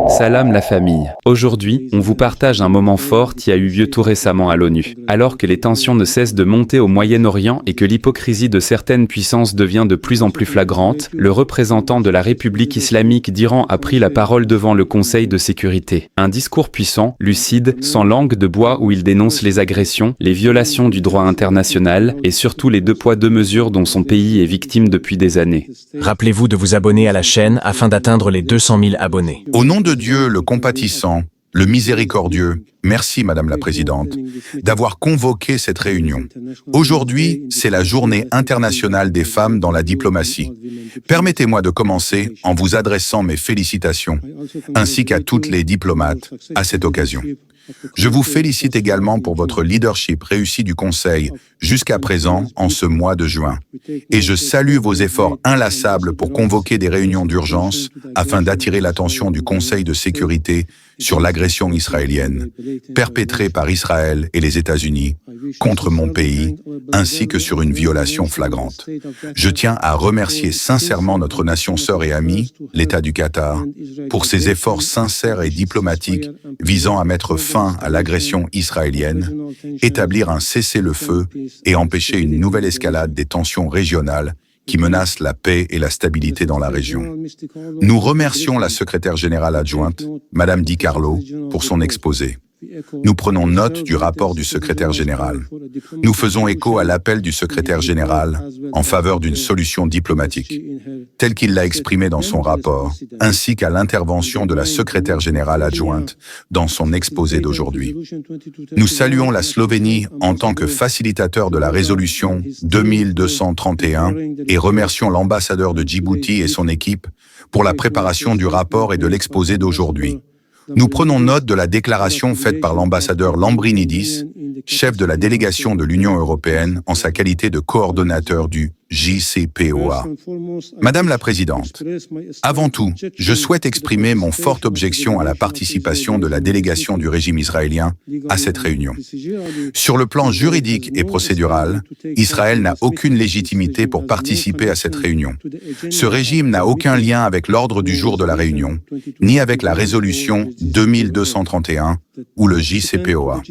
Salam la famille. Aujourd'hui, on vous partage un moment fort qui a eu lieu tout récemment à l'ONU. Alors que les tensions ne cessent de monter au Moyen-Orient et que l'hypocrisie de certaines puissances devient de plus en plus flagrante, le représentant de la République islamique d'Iran a pris la parole devant le Conseil de sécurité. Un discours puissant, lucide, sans langue de bois où il dénonce les agressions, les violations du droit international et surtout les deux poids deux mesures dont son pays est victime depuis des années. Rappelez-vous de vous abonner à la chaîne afin d'atteindre les 200 000 abonnés. Au nom de Dieu, le compatissant, le miséricordieux, merci Madame la Présidente, d'avoir convoqué cette réunion. Aujourd'hui, c'est la journée internationale des femmes dans la diplomatie. Permettez-moi de commencer en vous adressant mes félicitations, ainsi qu'à toutes les diplomates à cette occasion. Je vous félicite également pour votre leadership réussi du Conseil jusqu'à présent en ce mois de juin. Et je salue vos efforts inlassables pour convoquer des réunions d'urgence afin d'attirer l'attention du Conseil de sécurité sur l'agression israélienne, perpétrée par Israël et les États-Unis contre mon pays, ainsi que sur une violation flagrante. Je tiens à remercier sincèrement notre nation sœur et amie, l'État du Qatar, pour ses efforts sincères et diplomatiques visant à mettre fin à l'agression israélienne, établir un cessez-le-feu et empêcher une nouvelle escalade des tensions régionales qui menacent la paix et la stabilité dans la région. Nous remercions la secrétaire générale adjointe, Madame Di Carlo, pour son exposé. Nous prenons note du rapport du secrétaire général. Nous faisons écho à l'appel du secrétaire général en faveur d'une solution diplomatique, tel qu'il l'a exprimé dans son rapport, ainsi qu'à l'intervention de la secrétaire générale adjointe dans son exposé d'aujourd'hui. Nous saluons la Slovénie en tant que facilitateur de la résolution 2231 et remercions l'ambassadeur de Djibouti et son équipe pour la préparation du rapport et de l'exposé d'aujourd'hui. Nous prenons note de la déclaration faite par l'ambassadeur Lambrinidis, chef de la délégation de l'Union européenne en sa qualité de coordonnateur du JCPOA. Madame la Présidente, avant tout, je souhaite exprimer mon forte objection à la participation de la délégation du régime israélien à cette réunion. Sur le plan juridique et procédural, Israël n'a aucune légitimité pour participer à cette réunion. Ce régime n'a aucun lien avec l'ordre du jour de la réunion, ni avec la résolution 2231 ou le JCPOA.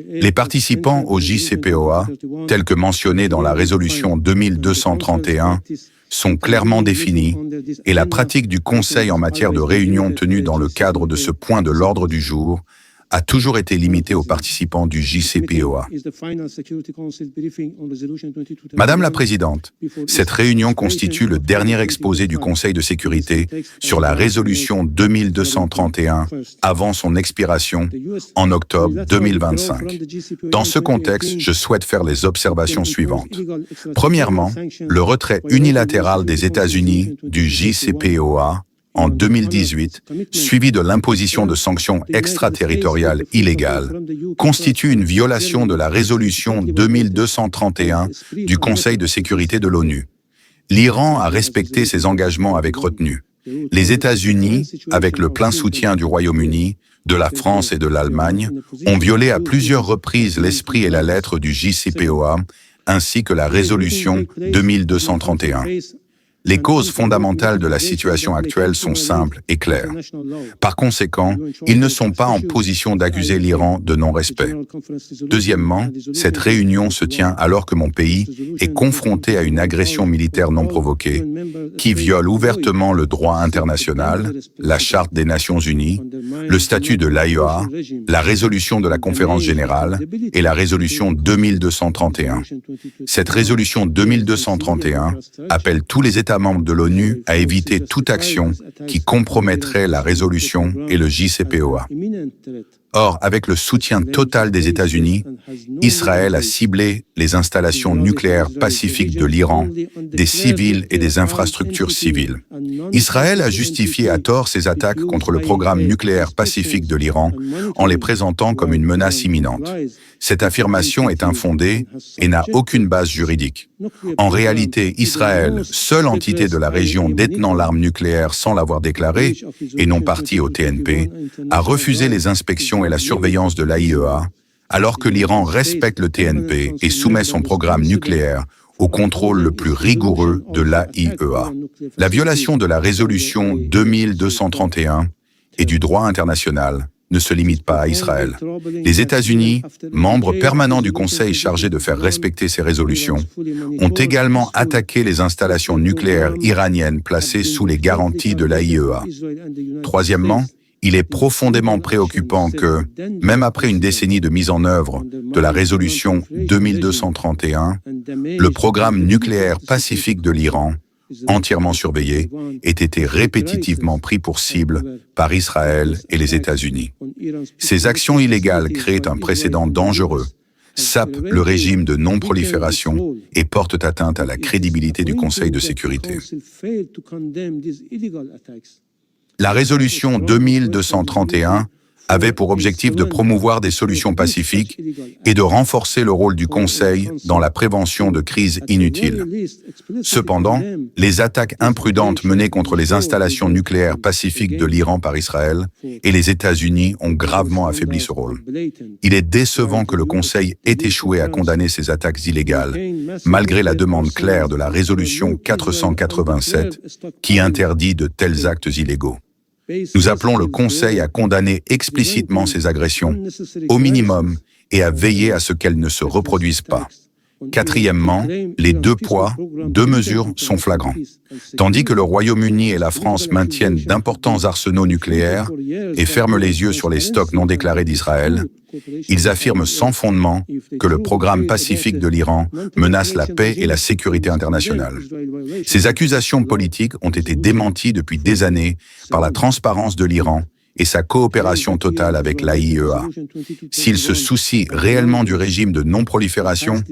Les participants au JCPOA, tels que mentionnés dans la résolution 2231, sont clairement définis et la pratique du Conseil en matière de réunion tenue dans le cadre de ce point de l'ordre du jour a toujours été limitée aux participants du JCPOA. Madame la Présidente, cette réunion constitue le dernier exposé du Conseil de sécurité sur la résolution 2231 avant son expiration en octobre 2025. Dans ce contexte, je souhaite faire les observations suivantes. Premièrement, le retrait unilatéral des États-Unis du JCPOA en 2018, suivi de l'imposition de sanctions extraterritoriales illégales, constitue une violation de la résolution 2231 du Conseil de sécurité de l'ONU. L'Iran a respecté ses engagements avec retenue. Les États-Unis, avec le plein soutien du Royaume-Uni, de la France et de l'Allemagne, ont violé à plusieurs reprises l'esprit et la lettre du JCPOA, ainsi que la résolution 2231. Les causes fondamentales de la situation actuelle sont simples et claires. Par conséquent, ils ne sont pas en position d'accuser l'Iran de non-respect. Deuxièmement, cette réunion se tient alors que mon pays est confronté à une agression militaire non provoquée qui viole ouvertement le droit international, la Charte des Nations Unies, le statut de l'AEA, la résolution de la Conférence générale et la résolution 2231. Cette résolution 2231 appelle tous les États membres de l'ONU à éviter toute action qui compromettrait la résolution et le JCPOA. Or, avec le soutien total des États-Unis, Israël a ciblé les installations nucléaires pacifiques de l'Iran, des civils et des infrastructures civiles. Israël a justifié à tort ses attaques contre le programme nucléaire pacifique de l'Iran en les présentant comme une menace imminente. Cette affirmation est infondée et n'a aucune base juridique. En réalité, Israël, seule entité de la région détenant l'arme nucléaire sans l'avoir déclarée et non partie au TNP, a refusé les inspections et la surveillance de l'AIEA, alors que l'Iran respecte le TNP et soumet son programme nucléaire au contrôle le plus rigoureux de l'AIEA. La violation de la résolution 2231 et du droit international ne se limite pas à Israël. Les États-Unis, membres permanents du Conseil chargé de faire respecter ces résolutions, ont également attaqué les installations nucléaires iraniennes placées sous les garanties de l'AIEA. Troisièmement, il est profondément préoccupant que, même après une décennie de mise en œuvre de la résolution 2231, le programme nucléaire pacifique de l'Iran, entièrement surveillé, ait été répétitivement pris pour cible par Israël et les États-Unis. Ces actions illégales créent un précédent dangereux, sapent le régime de non-prolifération et portent atteinte à la crédibilité du Conseil de sécurité. La résolution 2231 avait pour objectif de promouvoir des solutions pacifiques et de renforcer le rôle du Conseil dans la prévention de crises inutiles. Cependant, les attaques imprudentes menées contre les installations nucléaires pacifiques de l'Iran par Israël et les États-Unis ont gravement affaibli ce rôle. Il est décevant que le Conseil ait échoué à condamner ces attaques illégales, malgré la demande claire de la résolution 487 qui interdit de tels actes illégaux. Nous appelons le Conseil à condamner explicitement ces agressions, au minimum, et à veiller à ce qu'elles ne se reproduisent pas. Quatrièmement, les 2 poids, 2 mesures sont flagrants. Tandis que le Royaume-Uni et la France maintiennent d'importants arsenaux nucléaires et ferment les yeux sur les stocks non déclarés d'Israël, ils affirment sans fondement que le programme pacifique de l'Iran menace la paix et la sécurité internationale. Ces accusations politiques ont été démenties depuis des années par la transparence de l'Iran et sa coopération totale avec l'AIEA. S'ils se soucient réellement du régime de non-prolifération,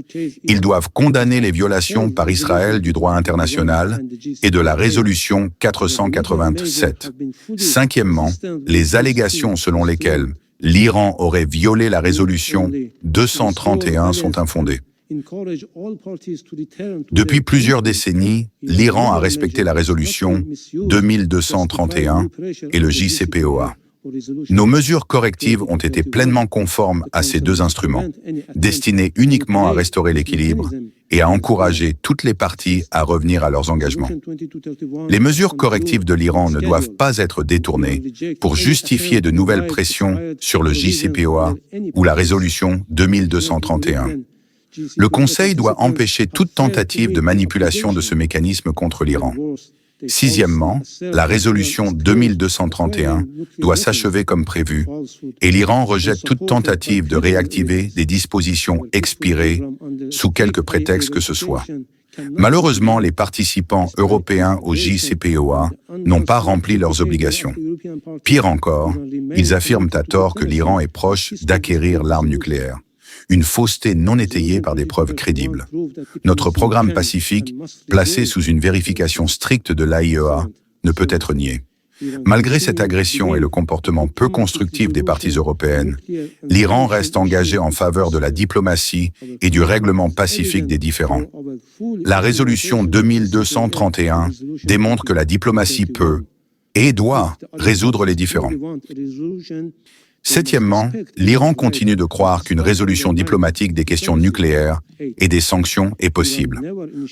ils doivent condamner les violations par Israël du droit international et de la résolution 487. Cinquièmement, les allégations selon lesquelles l'Iran aurait violé la résolution 231 sont infondées. Depuis plusieurs décennies, l'Iran a respecté la résolution 2231 et le JCPOA. Nos mesures correctives ont été pleinement conformes à ces 2 instruments, destinés uniquement à restaurer l'équilibre et à encourager toutes les parties à revenir à leurs engagements. Les mesures correctives de l'Iran ne doivent pas être détournées pour justifier de nouvelles pressions sur le JCPOA ou la résolution 2231. Le Conseil doit empêcher toute tentative de manipulation de ce mécanisme contre l'Iran. Sixièmement, la résolution 2231 doit s'achever comme prévu et l'Iran rejette toute tentative de réactiver des dispositions expirées sous quelque prétexte que ce soit. Malheureusement, les participants européens au JCPOA n'ont pas rempli leurs obligations. Pire encore, ils affirment à tort que l'Iran est proche d'acquérir l'arme nucléaire. Une fausseté non étayée par des preuves crédibles. Notre programme pacifique, placé sous une vérification stricte de l'AIEA, ne peut être nié. Malgré cette agression et le comportement peu constructif des parties européennes, l'Iran reste engagé en faveur de la diplomatie et du règlement pacifique des différends. La résolution 2231 démontre que la diplomatie peut et doit résoudre les différends. Septièmement, l'Iran continue de croire qu'une résolution diplomatique des questions nucléaires et des sanctions est possible.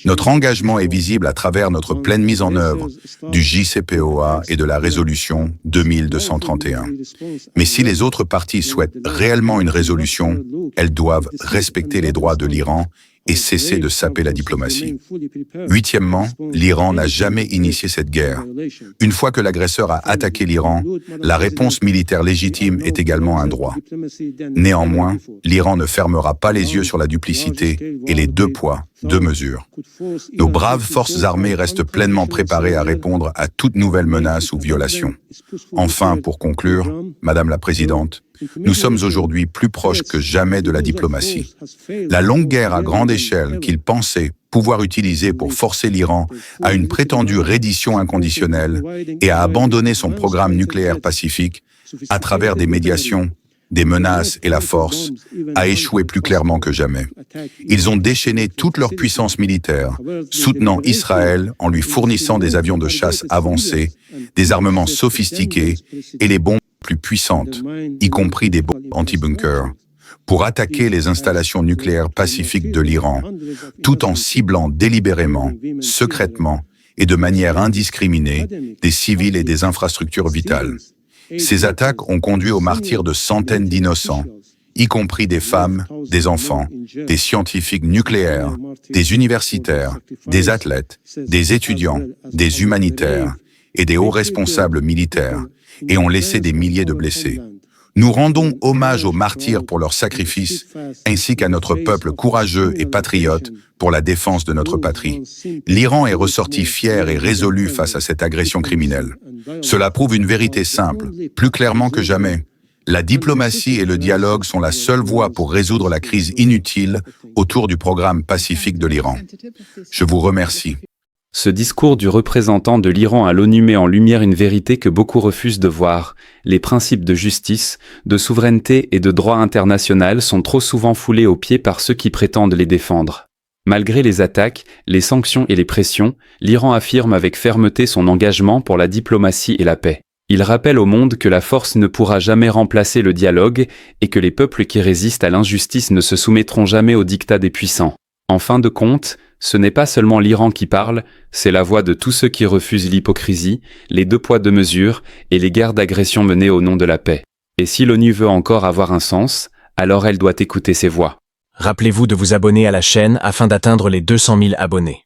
Notre engagement est visible à travers notre pleine mise en œuvre du JCPOA et de la résolution 2231. Mais si les autres parties souhaitent réellement une résolution, elles doivent respecter les droits de l'Iran et cesser de saper la diplomatie. Huitièmement, l'Iran n'a jamais initié cette guerre. Une fois que l'agresseur a attaqué l'Iran, la réponse militaire légitime est également un droit. Néanmoins, l'Iran ne fermera pas les yeux sur la duplicité et les 2 poids, 2 mesures. Nos braves forces armées restent pleinement préparées à répondre à toute nouvelle menace ou violation. Enfin, pour conclure, Madame la Présidente, nous sommes aujourd'hui plus proches que jamais de la diplomatie. La longue guerre à grande échelle qu'ils pensaient pouvoir utiliser pour forcer l'Iran à une prétendue reddition inconditionnelle et à abandonner son programme nucléaire pacifique à travers des médiations, des menaces et la force, a échoué plus clairement que jamais. Ils ont déchaîné toute leur puissance militaire, soutenant Israël en lui fournissant des avions de chasse avancés, des armements sophistiqués et les bombes plus puissantes, y compris des bombes anti-bunker, pour attaquer les installations nucléaires pacifiques de l'Iran, tout en ciblant délibérément, secrètement et de manière indiscriminée des civils et des infrastructures vitales. Ces attaques ont conduit au martyre de centaines d'innocents, y compris des femmes, des enfants, des scientifiques nucléaires, des universitaires, des athlètes, des étudiants, des humanitaires et des hauts responsables militaires, et ont laissé des milliers de blessés. Nous rendons hommage aux martyrs pour leur sacrifice, ainsi qu'à notre peuple courageux et patriote pour la défense de notre patrie. L'Iran est ressorti fier et résolu face à cette agression criminelle. Cela prouve une vérité simple, plus clairement que jamais. La diplomatie et le dialogue sont la seule voie pour résoudre la crise inutile autour du programme pacifique de l'Iran. Je vous remercie. Ce discours du représentant de l'Iran à l'ONU met en lumière une vérité que beaucoup refusent de voir. Les principes de justice, de souveraineté et de droit international sont trop souvent foulés aux pieds par ceux qui prétendent les défendre. Malgré les attaques, les sanctions et les pressions, l'Iran affirme avec fermeté son engagement pour la diplomatie et la paix. Il rappelle au monde que la force ne pourra jamais remplacer le dialogue et que les peuples qui résistent à l'injustice ne se soumettront jamais aux diktats des puissants. En fin de compte, ce n'est pas seulement l'Iran qui parle, c'est la voix de tous ceux qui refusent l'hypocrisie, les deux poids deux mesures et les guerres d'agression menées au nom de la paix. Et si l'ONU veut encore avoir un sens, alors elle doit écouter ces voix. Rappelez-vous de vous abonner à la chaîne afin d'atteindre les 200 000 abonnés.